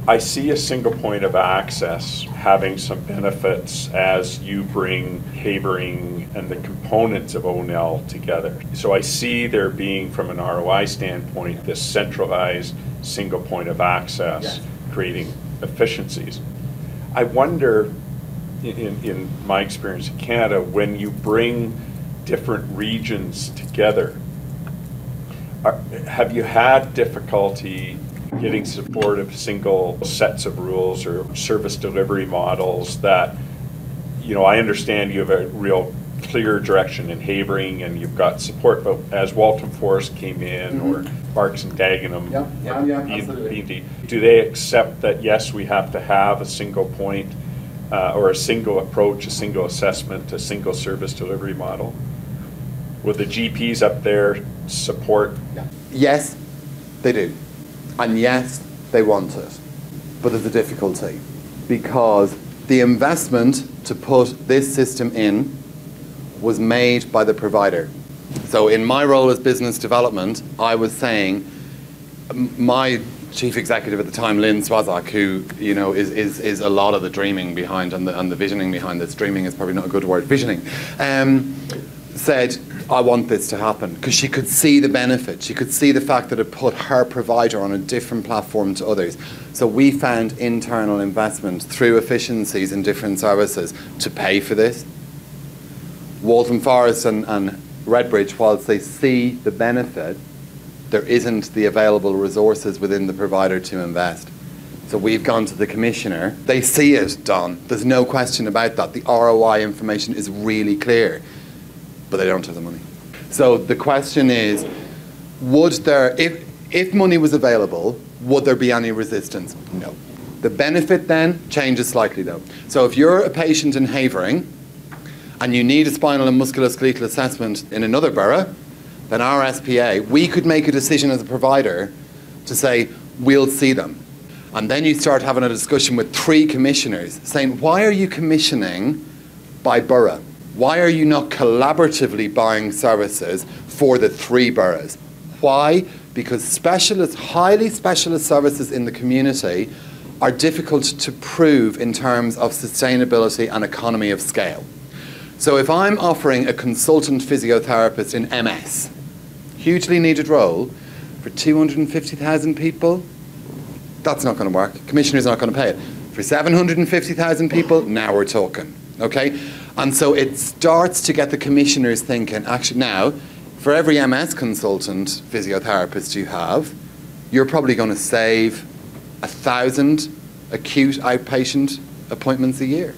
I see a single point of access having some benefits as you bring Havering and the components of ONL together. So I see there being, from an ROI standpoint, this centralized single point of access, creating efficiencies. I wonder, in my experience in Canada, when you bring different regions together, have you had difficulty getting support of single sets of rules or service delivery models that, I understand you have a real clear direction in Havering and you've got support, but as Waltham Forest came in, or Barks and Dagenham, B&D, do they accept that, yes, we have to have a single point or a single approach, a single assessment, a single service delivery model? Will the GPs up there support? Yes, they do. And yes, they want it. But there's a difficulty, because the investment to put this system in was made by the provider. So in my role as business development, I was saying, my chief executive at the time, Lynn Swazak, who is a lot of the dreaming behind and the visioning behind this. Dreaming is probably not a good word. Visioning, said, I want this to happen, because she could see the benefit. She could see the fact that it put her provider on a different platform to others. So we found internal investment through efficiencies in different services to pay for this. Waltham Forest and Redbridge, whilst they see the benefit, there isn't the available resources within the provider to invest. So we've gone to the commissioner. They see it, Don. There's no question about that. The ROI information is really clear, but they don't have the money. So the question is, would there, if money was available, would there be any resistance? No. The benefit then changes slightly though. So if you're a patient in Havering and you need a spinal and musculoskeletal assessment in another borough, then our SPA, we could make a decision as a provider to say, we'll see them. And then you start having a discussion with 3 commissioners saying, why are you commissioning by borough? Why are you not collaboratively buying services for the 3 boroughs? Why? Because specialist, highly specialist services in the community are difficult to prove in terms of sustainability and economy of scale. So if I'm offering a consultant physiotherapist in MS, hugely needed role, for 250,000 people, that's not going to work. Commissioner's not going to pay it. For 750,000 people, now we're talking, okay? And so it starts to get the commissioners thinking, actually now, for every MS consultant physiotherapist you have, you're probably going to save 1,000 acute outpatient appointments a year.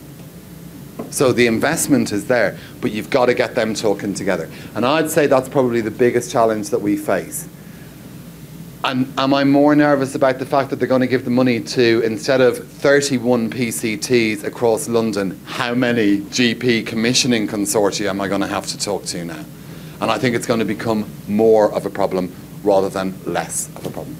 So the investment is there, but you've got to get them talking together. And I'd say that's probably the biggest challenge that we face. And am I more nervous about the fact that they're going to give the money to, instead of 31 PCTs across London, how many GP commissioning consortia am I going to have to talk to now? And I think it's going to become more of a problem rather than less of a problem.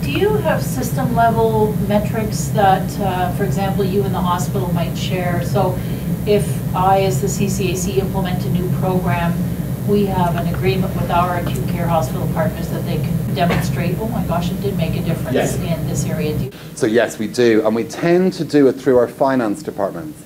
Do you have system level metrics that, for example, you and the hospital might share? So if I, as the CCAC, implement a new program, we have an agreement with our acute care hospital partners that they can demonstrate, oh my gosh, it did make a difference in this area. So yes, we do. And we tend to do it through our finance departments.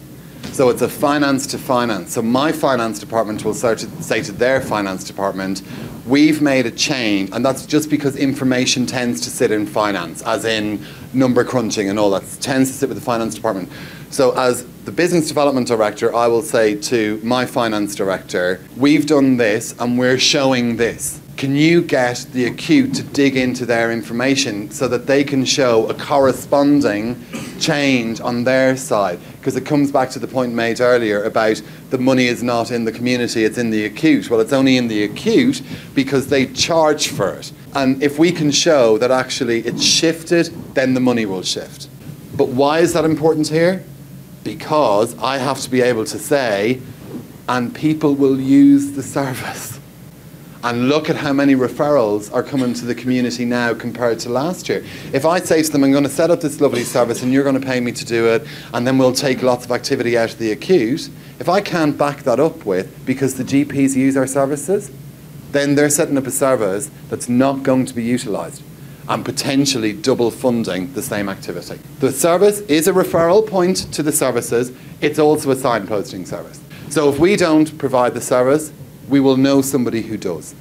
So it's a finance to finance. So my finance department will start to say to their finance department, we've made a change, and that's just because information tends to sit in finance, as in number crunching and all that, tends to sit with the finance department. So as the business development director, I will say to my finance director, we've done this and we're showing this. Can you get the acute to dig into their information so that they can show a corresponding change on their side? Because it comes back to the point made earlier about the money is not in the community, it's in the acute. Well, it's only in the acute because they charge for it. And if we can show that actually it's shifted, then the money will shift. But why is that important here? Because I have to be able to say, and people will use the service. And look at how many referrals are coming to the community now compared to last year. If I say to them, I'm going to set up this lovely service and you're going to pay me to do it, and then we'll take lots of activity out of the acute, if I can't back that up with, because the GPs use our services, then they're setting up a service that's not going to be utilised. and potentially double funding the same activity. The service is a referral point to the services. It's also a signposting service. So if we don't provide the service, we will know somebody who does.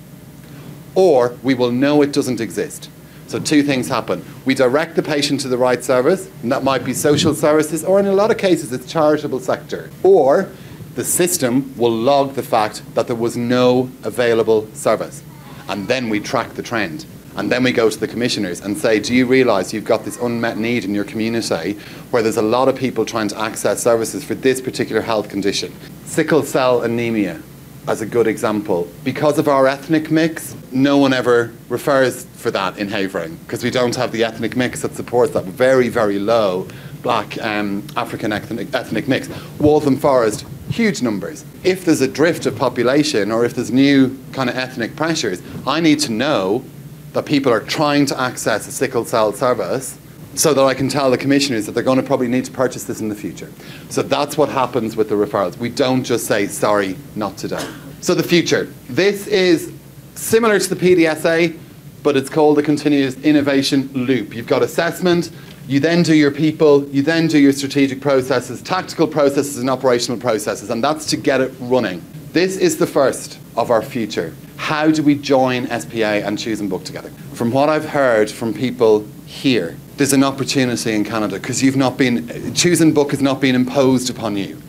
Or we will know it doesn't exist. So two things happen. We direct the patient to the right service, and that might be social services, or in a lot of cases it's charitable sector. Or the system will log the fact that there was no available service. And then we track the trend. And then we go to the commissioners and say, do you realise you've got this unmet need in your community where there's a lot of people trying to access services for this particular health condition? Sickle cell anemia, as a good example. Because of our ethnic mix, no one ever refers for that in Havering, because we don't have the ethnic mix that supports that very, very low black African ethnic mix. Waltham Forest, huge numbers. If there's a drift of population or if there's new kind of ethnic pressures, I need to know that people are trying to access a sickle cell service so that I can tell the commissioners that they're going to probably need to purchase this in the future. So that's what happens with the referrals. We don't just say, sorry, not today. So the future. This is similar to the PDSA, but it's called the continuous innovation loop. You've got assessment, you then do your people, you then do your strategic processes, tactical processes and operational processes, and that's to get it running. This is the first of our future. How do we join SPA and Choose and Book together? From what I've heard from people here, there's an opportunity in Canada because Choose and Book has not been imposed upon you.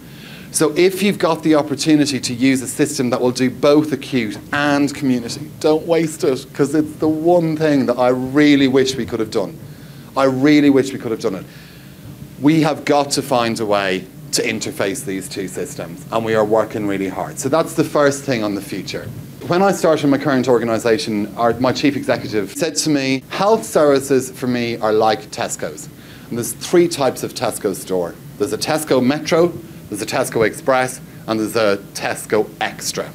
So if you've got the opportunity to use a system that will do both acute and community, don't waste it, because it's the one thing that I really wish we could have done. I really wish we could have done it. We have got to find a way to interface these two systems, and we are working really hard. So that's the first thing on the future. When I started my current organisation, my chief executive said to me, health services for me are like Tesco's. And there's three types of Tesco store. There's a Tesco Metro, there's a Tesco Express, and there's a Tesco Extra.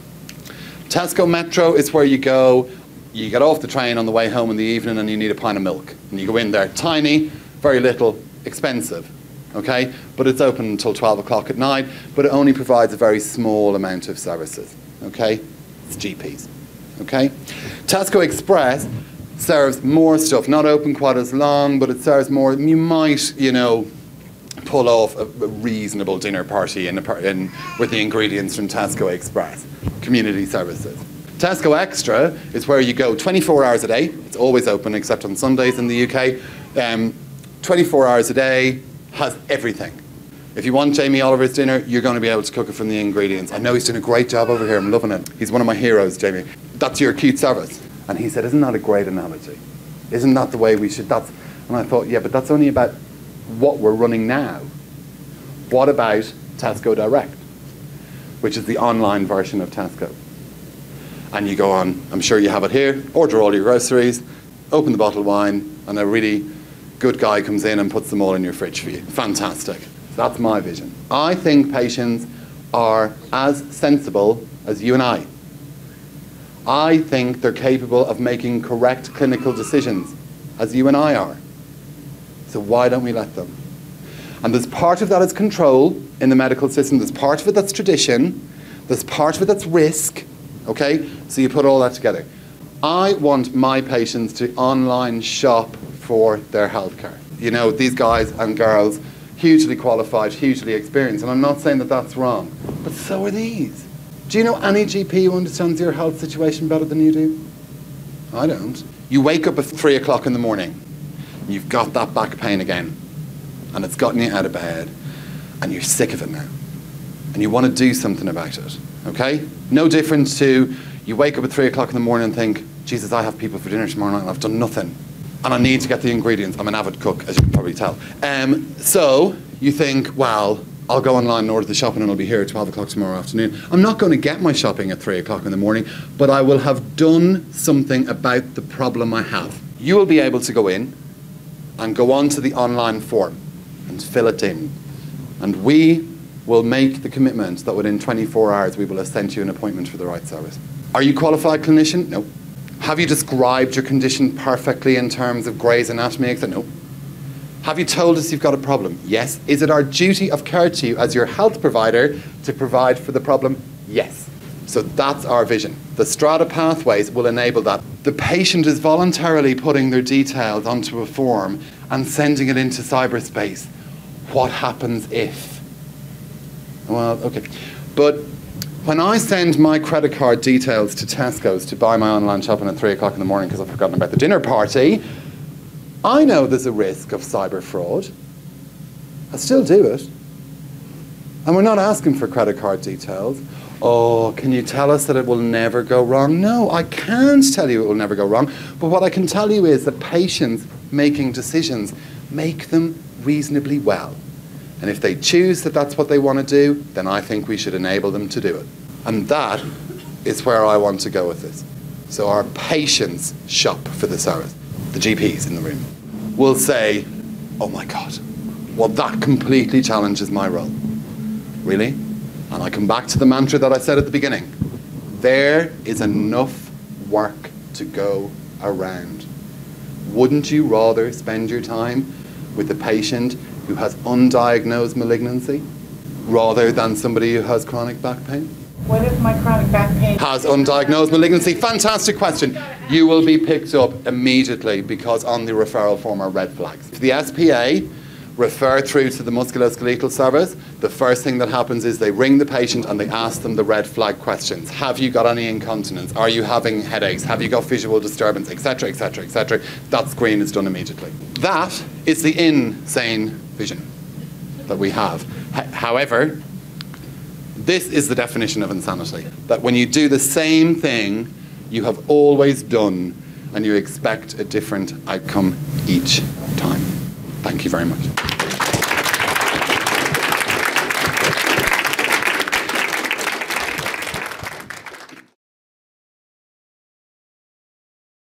Tesco Metro is where you go, you get off the train on the way home in the evening and you need a pint of milk. And you go in there, tiny, very little, expensive. Okay? But it's open until 12 o'clock at night, but it only provides a very small amount of services. Okay? It's GPs. Okay? Tesco Express serves more stuff, not open quite as long, but it serves more. You might, pull off a reasonable dinner party with the ingredients from Tesco Express. Community services. Tesco Extra is where you go 24 hours a day. It's always open except on Sundays in the UK. 24 hours a day, has everything. If you want Jamie Oliver's dinner, you're going to be able to cook it from the ingredients. I know he's doing a great job over here. I'm loving it. He's one of my heroes, Jamie. That's your acute service. And he said, isn't that a great analogy? Isn't that the way we should? And I thought, yeah, but that's only about what we're running now. What about Tesco Direct, which is the online version of Tesco? And you go on, I'm sure you have it here, order all your groceries, open the bottle of wine, and a really good guy comes in and puts them all in your fridge for you. Fantastic. That's my vision. I think patients are as sensible as you and I. I think they're capable of making correct clinical decisions, as you and I are. So why don't we let them? And there's part of that is control in the medical system. There's part of it that's tradition. There's part of it that's risk. Okay? So you put all that together. I want my patients to online shop for their healthcare. These guys and girls, hugely qualified, hugely experienced. And I'm not saying that that's wrong. But so are these. Do you know any GP who understands your health situation better than you do? I don't. You wake up at 3 o'clock in the morning. You've got that back pain again. And it's gotten you out of bed. And you're sick of it now. And you want to do something about it. Okay? No difference to you wake up at 3 o'clock in the morning and think, Jesus, I have people for dinner tomorrow night and I've done nothing. And I need to get the ingredients. I'm an avid cook, as you can probably tell. So you think, well, I'll go online and order the shopping and I'll be here at 12 o'clock tomorrow afternoon. I'm not going to get my shopping at 3 o'clock in the morning, but I will have done something about the problem I have. You will be able to go in and go on to the online form and fill it in. And we will make the commitment that within 24 hours we will have sent you an appointment for the right service. Are you a qualified clinician? No. Have you described your condition perfectly in terms of Gray's Anatomy? No. Have you told us you've got a problem? Yes. Is it our duty of care to you as your health provider to provide for the problem? Yes. So that's our vision. The Strata pathways will enable that. The patient is voluntarily putting their details onto a form and sending it into cyberspace. What happens if? Well, okay. But when I send my credit card details to Tesco's to buy my online shopping at 3 o'clock in the morning because I've forgotten about the dinner party, I know there's a risk of cyber fraud. I still do it. And we're not asking for credit card details. Oh, can you tell us that it will never go wrong? No, I can't tell you it will never go wrong. But what I can tell you is that patients making decisions make them reasonably well. And if they choose that that's what they want to do, then I think we should enable them to do it. And that is where I want to go with this. So our patients shop for the service. The GPs in the room will say, oh my God, well that completely challenges my role. Really? And I come back to the mantra that I said at the beginning. There is enough work to go around. Wouldn't you rather spend your time with a patient who has undiagnosed malignancy rather than somebody who has chronic back pain? What if my chronic back pain has undiagnosed malignancy? Fantastic question. You will be picked up immediately because on the referral form are red flags. If the SPA refer through to the musculoskeletal service, the first thing that happens is they ring the patient and they ask them the red flag questions. Have you got any incontinence? Are you having headaches? Have you got visual disturbance? Etc, etc, etc. That screen is done immediately. That is the insane vision that we have. However, this is the definition of insanity. That when you do the same thing you have always done and you expect a different outcome each time. Thank you very much.